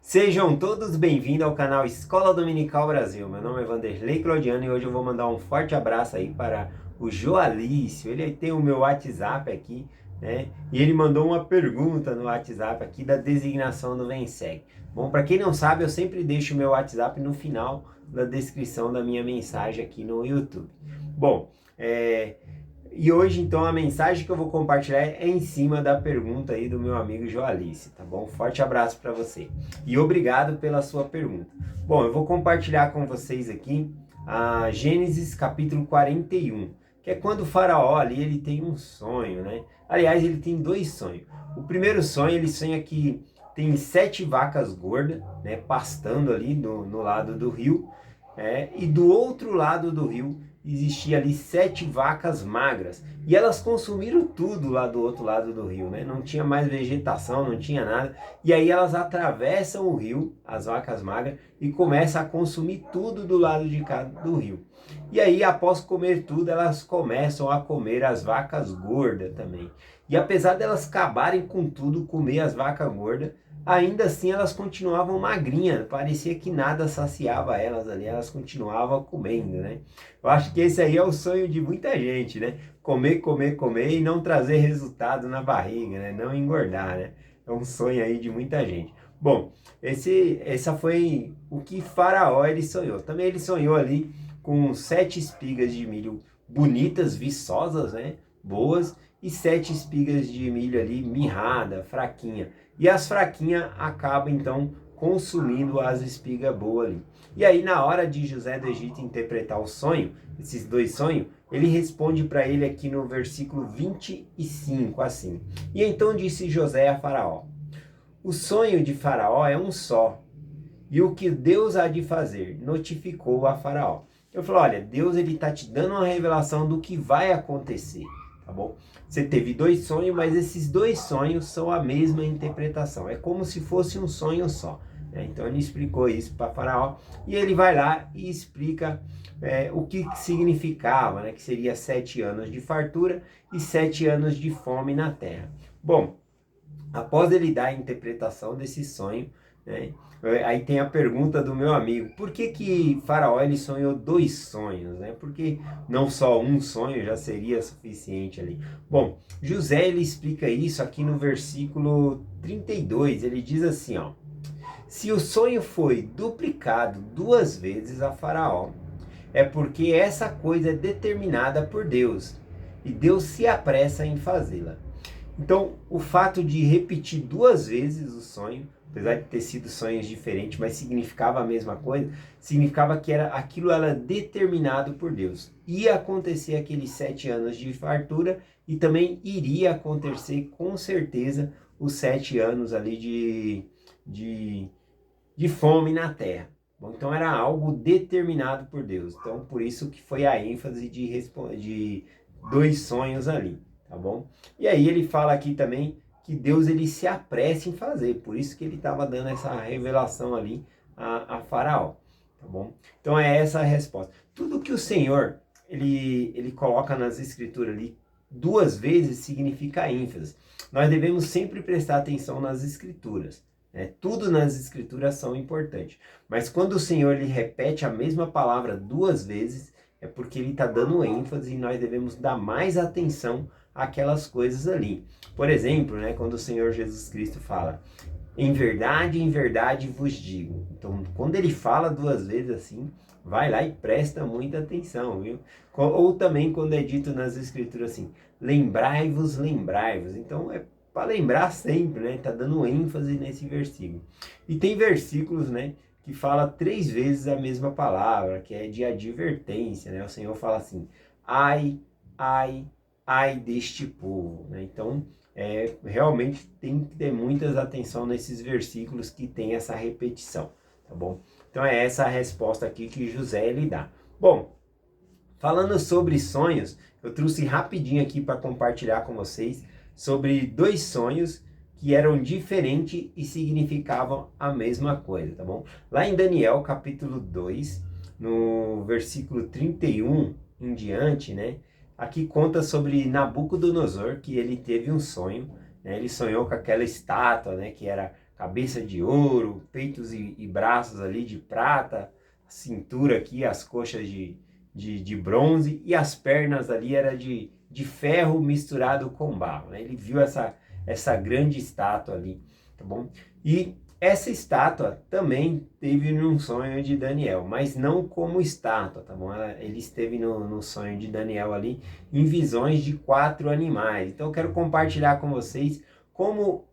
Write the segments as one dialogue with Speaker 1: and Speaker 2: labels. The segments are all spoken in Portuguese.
Speaker 1: Sejam todos bem-vindos ao canal Escola Dominical Brasil. Meu nome é Vanderlei Claudiano e hoje eu vou mandar um forte abraço aí para o Joalício. Ele tem o meu WhatsApp aqui, né? E ele mandou uma pergunta no WhatsApp aqui da designação do Vem-Segue. Bom, para quem não sabe, eu sempre deixo o meu WhatsApp no final da descrição da minha mensagem aqui no YouTube. Bom, e hoje, então, a mensagem que eu vou compartilhar é em cima da pergunta aí do meu amigo Joalice, tá bom? Forte abraço para você. E obrigado pela sua pergunta. Bom, eu vou compartilhar com vocês aqui a Gênesis capítulo 41, que é quando o faraó ali, ele tem um sonho, né? Aliás, ele tem dois sonhos. O primeiro sonho, ele sonha que tem 7 vacas gordas, né? Pastando ali no lado do rio, e do outro lado do rio existia ali 7 vacas magras, e elas consumiram tudo lá do outro lado do rio, né? Não tinha mais vegetação, não tinha nada, e aí elas atravessam o rio, as vacas magras, e começam a consumir tudo do lado de cá do rio. E aí, após comer tudo, elas começam a comer as vacas gordas também. E apesar delas acabarem com tudo, comer as vacas gordas, ainda assim elas continuavam magrinhas, parecia que nada saciava elas ali, elas continuavam comendo, né? Eu acho que esse aí é o sonho de muita gente, né? Comer, comer, comer e não trazer resultado na barriga, né? Não engordar, né? É um sonho aí de muita gente. Bom, essa foi o que Faraó ele sonhou. Também ele sonhou ali com 7 espigas de milho bonitas, viçosas, né? Boas, e 7 espigas de milho ali mirrada, fraquinha. E as fraquinhas acabam então consumindo as espigas boas ali. E aí, na hora de José do Egito interpretar o sonho, esses dois sonhos, ele responde para ele aqui no versículo 25, assim: E então disse José a Faraó: O sonho de Faraó é um só, e o que Deus há de fazer? Notificou a Faraó. Eu falo: olha, Deus ele está te dando uma revelação do que vai acontecer, tá bom? Você teve 2 sonhos, mas esses 2 sonhos são a mesma interpretação. É como se fosse um sonho só. Então ele explicou isso para Faraó e ele vai lá e explica o que significava, né? Que seria 7 anos de fartura e 7 anos de fome na terra. Bom, após ele dar a interpretação desse sonho, né? Aí tem a pergunta do meu amigo: por que Faraó ele sonhou 2 sonhos, né? Porque não só um sonho já seria suficiente ali. Bom, José ele explica isso aqui no versículo 32. Ele diz assim, ó: se o sonho foi duplicado 2 vezes a Faraó, é porque essa coisa é determinada por Deus, e Deus se apressa em fazê-la. Então, o fato de repetir 2 vezes o sonho, apesar de ter sido sonhos diferentes, mas significava a mesma coisa, significava que aquilo era determinado por Deus. Ia acontecer aqueles 7 anos de fartura e também iria acontecer com certeza os 7 anos ali de fome na terra. Bom, então era algo determinado por Deus. Então, por isso que foi a ênfase de 2 sonhos ali, tá bom? E aí ele fala aqui também que Deus ele se apressa em fazer, por isso que ele estava dando essa revelação ali a Faraó, tá bom? Então é essa a resposta. Tudo que o Senhor ele coloca nas escrituras ali 2 vezes significa ênfase. Nós devemos sempre prestar atenção nas escrituras. Tudo nas escrituras são importantes. Mas quando o Senhor ele repete a mesma palavra 2 vezes, é porque ele está dando ênfase e nós devemos dar mais atenção àquelas coisas ali. Por exemplo, quando o Senhor Jesus Cristo fala: em verdade vos digo. Então, quando ele fala 2 vezes assim, vai lá e presta muita atenção, viu? Ou também quando é dito nas escrituras assim: lembrai-vos, lembrai-vos. Então, é para lembrar sempre, né? Tá dando ênfase nesse versículo. E tem versículos, que fala 3 vezes a mesma palavra, que é de advertência, né? O Senhor fala assim: ai, ai, ai deste povo, né? Então, realmente tem que ter muita atenção nesses versículos que tem essa repetição, tá bom? Então é essa a resposta aqui que José lhe dá. Bom, falando sobre sonhos, eu trouxe rapidinho aqui para compartilhar com vocês sobre 2 sonhos que eram diferentes e significavam a mesma coisa, tá bom? Lá em Daniel, capítulo 2, no versículo 31 em diante, né? Aqui conta sobre Nabucodonosor, que ele teve um sonho, né? Ele sonhou com aquela estátua, né? Que era cabeça de ouro, peitos e braços ali de prata, cintura aqui, as coxas de bronze e as pernas ali era de ferro misturado com barro, né? Ele viu essa grande estátua ali, tá bom? E essa estátua também teve num sonho de Daniel, mas não como estátua, tá bom? Ele esteve no sonho de Daniel ali em visões de 4 animais. Então eu quero compartilhar com vocês como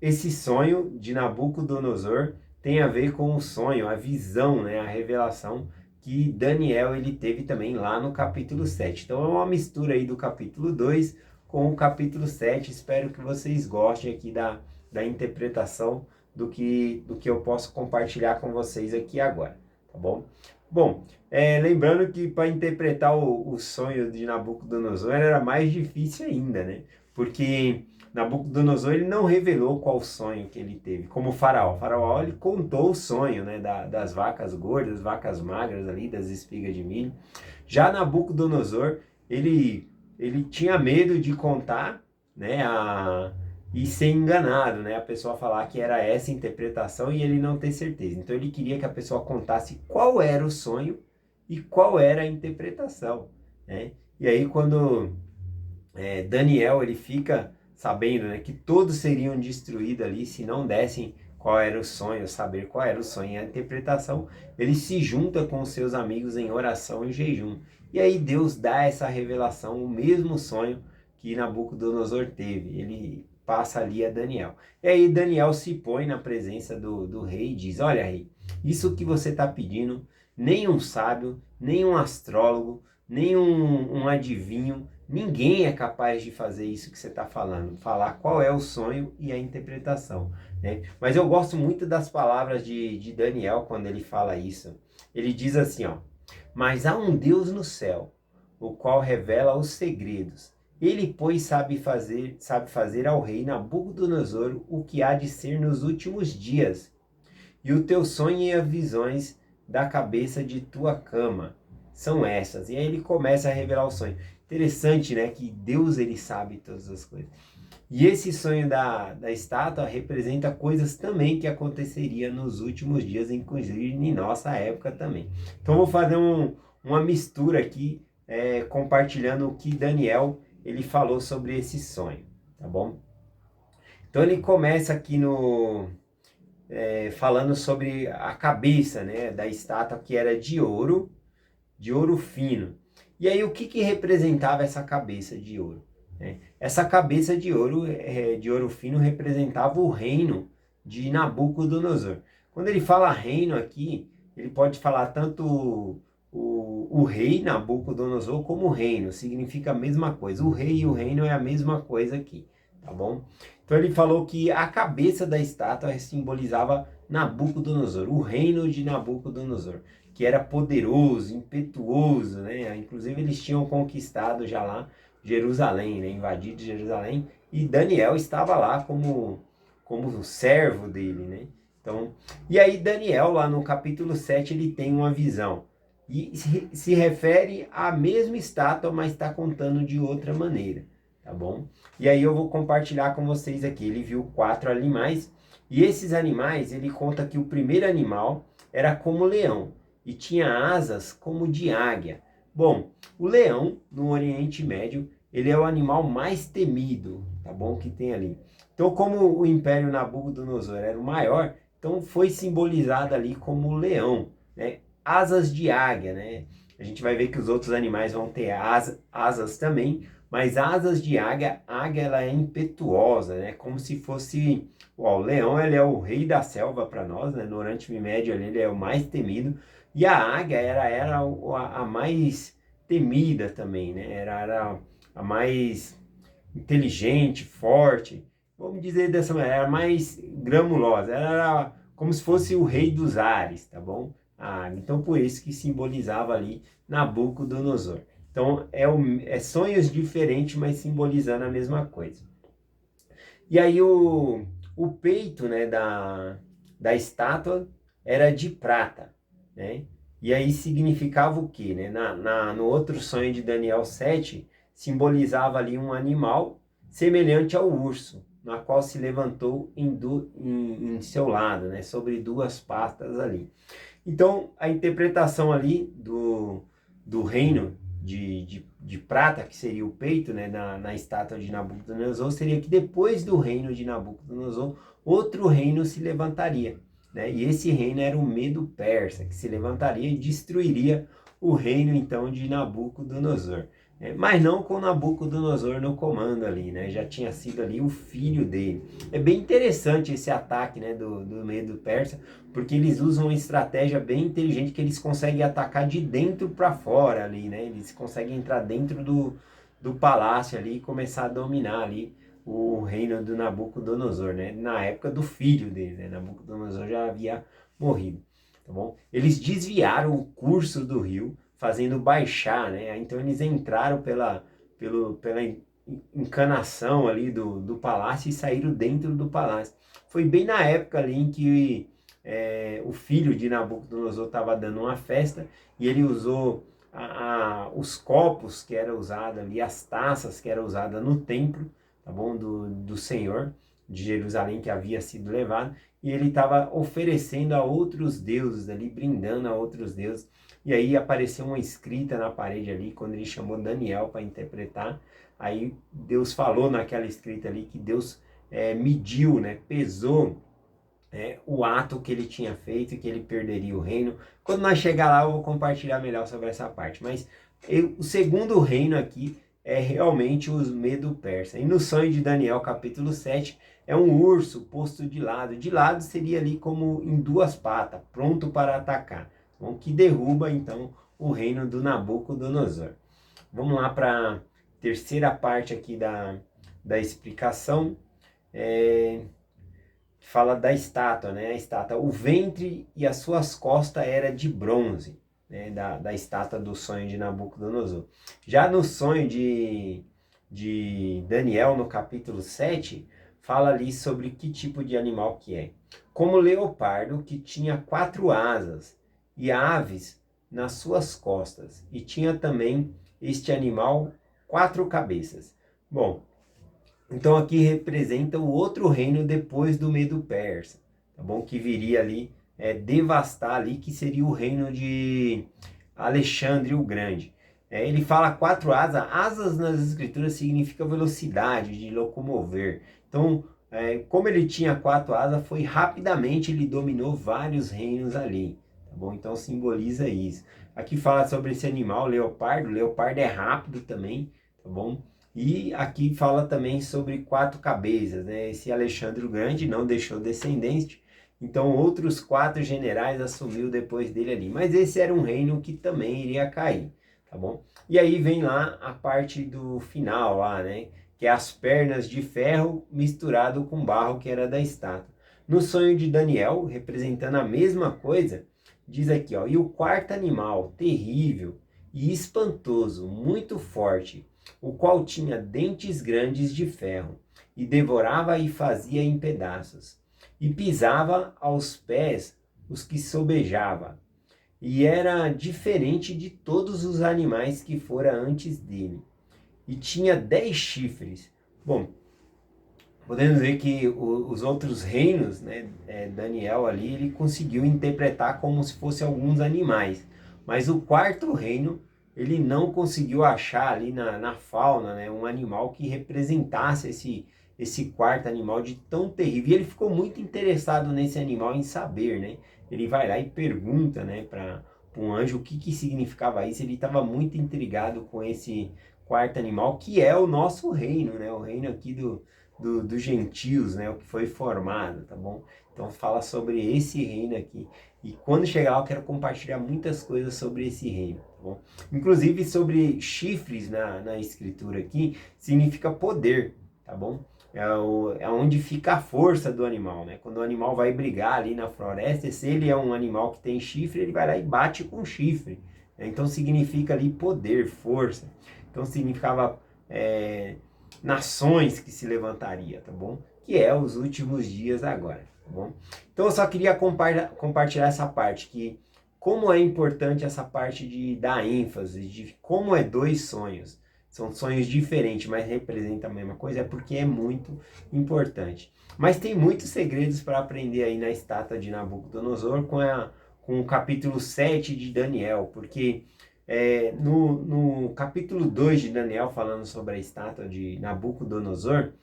Speaker 1: esse sonho de Nabucodonosor tem a ver com o sonho, a visão, né, a revelação que Daniel ele teve também lá no capítulo 7. Então é uma mistura aí do capítulo 2 com o capítulo 7. Espero que vocês gostem aqui da interpretação do que eu posso compartilhar com vocês aqui agora, tá bom? Bom, lembrando que para interpretar o sonho de Nabucodonosor era mais difícil ainda, né? Porque Nabucodonosor ele não revelou qual sonho que ele teve, como o faraó. O faraó ele contou o sonho, né, das vacas gordas, vacas magras ali, das espigas de milho. Já Nabucodonosor, ele tinha medo de contar, né, e ser enganado, né, a pessoa falar que era essa interpretação e ele não ter certeza. Então ele queria que a pessoa contasse qual era o sonho e qual era a interpretação, né? E aí quando Daniel ele fica sabendo, né, que todos seriam destruídos ali se não dessem qual era o sonho, saber qual era o sonho e a interpretação, ele se junta com os seus amigos em oração e jejum. E aí Deus dá essa revelação, o mesmo sonho que Nabucodonosor teve. Ele passa ali a Daniel. E aí Daniel se põe na presença do rei e diz: olha, rei, isso que você está pedindo, nem um sábio, nem um astrólogo, nem um adivinho, ninguém é capaz de fazer isso que você está falando, falar qual é o sonho e a interpretação, né? Mas eu gosto muito das palavras de Daniel quando ele fala isso. Ele diz assim, ó: mas há um Deus no céu, o qual revela os segredos. Ele, pois, sabe fazer ao rei Nabucodonosor o que há de ser nos últimos dias. E o teu sonho e as visões da cabeça de tua cama são essas. E aí ele começa a revelar o sonho. Interessante, né? Que Deus ele sabe todas as coisas. E esse sonho da estátua representa coisas também que aconteceria nos últimos dias, inclusive em nossa época também. Então vou fazer uma mistura aqui, compartilhando o que Daniel ele falou sobre esse sonho, tá bom? Então ele começa aqui falando sobre a cabeça, né, da estátua que era de ouro fino. E aí o que representava essa cabeça de ouro? Essa cabeça de ouro fino representava o reino de Nabucodonosor. Quando ele fala reino aqui, ele pode falar tanto o rei Nabucodonosor como o reino, significa a mesma coisa. O rei e o reino é a mesma coisa aqui, tá bom? Então ele falou que a cabeça da estátua simbolizava Nabucodonosor, o reino de Nabucodonosor, que era poderoso, impetuoso, né? Inclusive eles tinham conquistado já lá Jerusalém, né? Invadido Jerusalém, e Daniel estava lá como servo dele, né? Então, e aí Daniel lá no capítulo 7 ele tem uma visão e se refere à mesma estátua, mas está contando de outra maneira, tá bom? E aí eu vou compartilhar com vocês aqui. Ele viu 4 animais e esses animais, ele conta que o primeiro animal era como leão e tinha asas como de águia. Bom, o leão no Oriente Médio, ele é o animal mais temido, tá bom? Que tem ali. Então, como o Império Nabucodonosor era o maior, então foi simbolizado ali como o leão, né? Asas de águia, né? A gente vai ver que os outros animais vão ter asas também, mas asas de águia, ela é impetuosa, né? Como se fosse, o leão, ele é o rei da selva para nós, né? No Oriente Médio ele é o mais temido, e a águia era a mais temida também, né? Era a mais inteligente, forte, vamos dizer dessa maneira, era mais gramulosa, era como se fosse o rei dos ares, tá bom? A águia. Então por isso que simbolizava ali Nabucodonosor. Então é sonhos diferentes, mas simbolizando a mesma coisa. E aí o peito, né, da estátua era de prata, né? E aí significava o quê, né? No outro sonho de Daniel 7, simbolizava ali um animal semelhante ao urso, na qual se levantou em seu lado, né? Sobre duas patas ali. Então, a interpretação ali do reino de prata, que seria o peito, né, na estátua de Nabucodonosor, seria que depois do reino de Nabucodonosor, outro reino se levantaria, né? E esse reino era o Medo-Persa, que se levantaria e destruiria o reino, então, de Nabucodonosor. Mas não com Nabucodonosor no comando ali, né? Já tinha sido ali o filho dele. É bem interessante esse ataque, né, do Medo-Persa, porque eles usam uma estratégia bem inteligente que eles conseguem atacar de dentro para fora ali, né? Eles conseguem entrar dentro do palácio ali e começar a dominar ali o reino do Nabucodonosor, né? Na época do filho dele, né? Nabucodonosor já havia morrido, tá bom? Eles desviaram o curso do rio, fazendo baixar, né? Então eles entraram pela encanação ali do palácio e saíram dentro do palácio. Foi bem na época ali em que o filho de Nabucodonosor estava dando uma festa e ele usou os copos que eram usados ali, as taças que eram usadas no templo, tá bom, do Senhor de Jerusalém que havia sido levado, e ele estava oferecendo a outros deuses ali, brindando a outros deuses. E aí apareceu uma escrita na parede ali, quando ele chamou Daniel para interpretar. Aí Deus falou naquela escrita ali que Deus mediu, né, pesou o ato que ele tinha feito e que ele perderia o reino. Quando nós chegar lá eu vou compartilhar melhor sobre essa parte. Mas o segundo reino aqui é realmente os Medo-Persa. E no sonho de Daniel, capítulo 7, é um urso posto de lado. De lado seria ali como em duas patas, pronto para atacar. Bom, que derruba então o reino do Nabucodonosor. Vamos lá para a terceira parte aqui da explicação. Fala da estátua, né? A estátua, o ventre e as suas costas era de bronze, né? Da estátua do sonho de Nabucodonosor. Já no sonho de Daniel, no capítulo 7, fala ali sobre que tipo de animal que é. Como leopardo que tinha 4 asas e aves nas suas costas. E tinha também este animal 4 cabeças. Bom, então aqui representa o outro reino depois do Medo-Persa, tá bom? Que viria ali devastar ali, que seria o reino de Alexandre o Grande. Ele fala 4 asas. Asas nas escrituras significa velocidade, de locomover. Então, como ele tinha 4 asas, foi rapidamente ele dominou vários reinos ali, tá bom? Então simboliza isso. Aqui fala sobre esse animal, leopardo. O leopardo é rápido também, tá bom? E aqui fala também sobre 4 cabeças, né? Esse Alexandre o Grande não deixou descendente, então outros 4 generais assumiu depois dele ali. Mas esse era um reino que também iria cair, tá bom? E aí vem lá a parte do final lá, né? Que é as pernas de ferro misturado com barro que era da estátua. No sonho de Daniel, representando a mesma coisa, diz aqui, ó, e o quarto animal, terrível e espantoso, muito forte, o qual tinha dentes grandes de ferro, e devorava e fazia em pedaços, e pisava aos pés os que sobejava, e era diferente de todos os animais que fora antes dele, e tinha 10 chifres. Bom, podemos ver que os outros reinos, né, Daniel ali, ele conseguiu interpretar como se fossem alguns animais, mas o quarto reino ele não conseguiu achar ali na fauna, né, um animal que representasse esse quarto animal de tão terrível. E ele ficou muito interessado nesse animal, em saber, né? Ele vai lá e pergunta, né, para um anjo o que significava isso. Ele estava muito intrigado com esse quarto animal, que é o nosso reino, né? O reino aqui dos gentios, né? O que foi formado, tá bom? Então fala sobre esse reino aqui. E quando chegar lá eu quero compartilhar muitas coisas sobre esse reino, tá bom? Inclusive sobre chifres na escritura aqui, significa poder, tá bom? É onde fica a força do animal, né? Quando o animal vai brigar ali na floresta, se ele é um animal que tem chifre, ele vai lá e bate com chifre, né? Então significa ali poder, força. Então significava nações que se levantaria, tá bom? Que é os últimos dias agora, tá bom? Então eu só queria compartilhar essa parte, que como é importante essa parte de dar ênfase, de como é 2 sonhos. são sonhos diferentes, mas representam a mesma coisa, é porque é muito importante. Mas tem muitos segredos para aprender aí na estátua de Nabucodonosor com o capítulo 7 de Daniel, porque no capítulo 2 de Daniel, falando sobre a estátua de Nabucodonosor,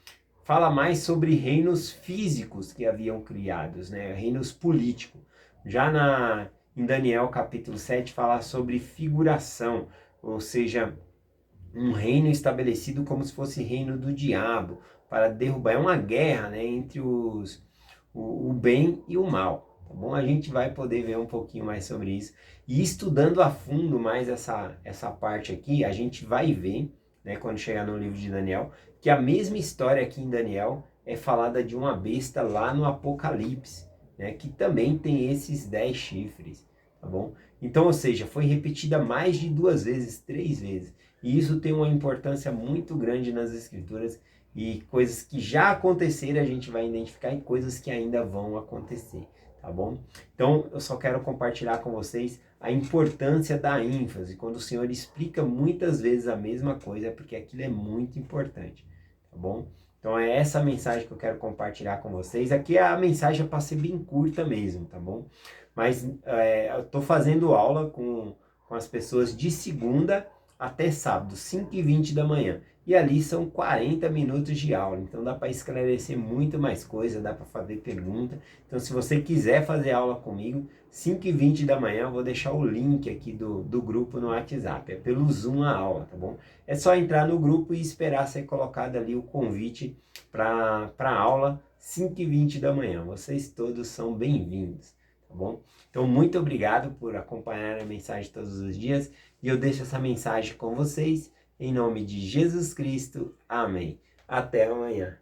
Speaker 1: fala mais sobre reinos físicos que haviam criados, né? Reinos políticos. Já em Daniel capítulo 7 fala sobre figuração, ou seja, um reino estabelecido como se fosse reino do diabo, para derrubar. É uma guerra, né, entre o bem e o mal. Tá bom? A gente vai poder ver um pouquinho mais sobre isso. E estudando a fundo mais essa parte aqui, a gente vai ver, né, quando chegar no livro de Daniel, que a mesma história aqui em Daniel é falada de uma besta lá no Apocalipse, né, que também tem esses 10 chifres, tá bom? Então, ou seja, foi repetida mais de 2 vezes, 3 vezes. E isso tem uma importância muito grande nas escrituras, e coisas que já aconteceram a gente vai identificar e coisas que ainda vão acontecer, tá bom? Então eu só quero compartilhar com vocês a importância da ênfase. Quando o Senhor explica muitas vezes a mesma coisa, é porque aquilo é muito importante, tá bom? Então é essa mensagem que eu quero compartilhar com vocês. Aqui a mensagem é para ser bem curta mesmo, tá bom? Mas eu estou fazendo aula com as pessoas de segunda até sábado, 5h20 da manhã. E ali são 40 minutos de aula, então dá para esclarecer muito mais coisa, dá para fazer pergunta. Então se você quiser fazer aula comigo, 5h20 da manhã, eu vou deixar o link aqui do grupo no WhatsApp, é pelo Zoom a aula, tá bom? É só entrar no grupo e esperar ser colocado ali o convite para a aula, 5h20 da manhã. Vocês todos são bem-vindos, tá bom? Então muito obrigado por acompanhar a mensagem todos os dias, e eu deixo essa mensagem com vocês, em nome de Jesus Cristo. Amém. Até amanhã.